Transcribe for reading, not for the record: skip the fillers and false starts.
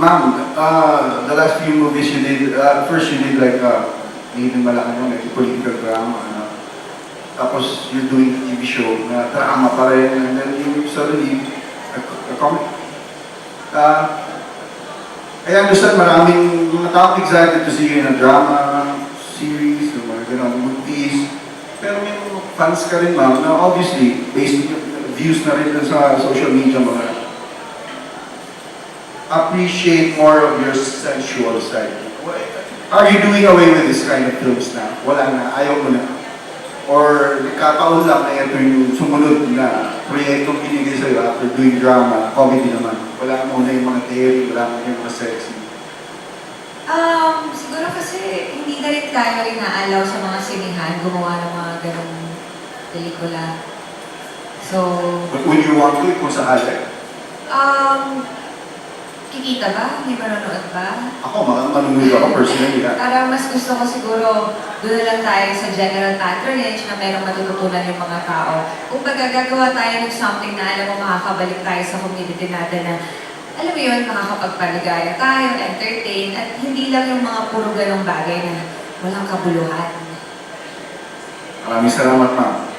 Ma'am, the last few movies you did, first you did like, even malaki mo, like political drama, ano? Tapos you're doing a TV show na drama pa rin, and then you suddenly, a comic. I understand maraming mga tao excited to see you in a drama series, o mga ganun, movies. Pero may mga fans ka rin, ma'am, na obviously, based on views na rin sa social media, mga appreciate more of your sensual side. Are you doing away with this kind of films na? Wala na, ayaw mo na. Or nagkataon lang na ito yung sumunod na proyektong binigay sa'yo after doing drama, comedy naman. Wala mo na yung mga theory, wala mo na yung mga sexy. Siguro kasi hindi na rin tayo inaalaw sa mga sinihan gumawa ng mga ganong pelikula. So, But would you want to, kung sakali? kikita ba? Hindi manonood ba? Ako, manunod ako personally. Parang mas gusto ko siguro doon na lang tayo sa general patronage na merong matututunan yung mga tao. Kung gagawa tayo ng something na alam mo makakabalik tayo sa community natin na alam mo yun, makakapagpaligaya tayo, entertain, at hindi lang yung mga puro ganong bagay na walang kabuluhan. Maraming salamat, ma'am.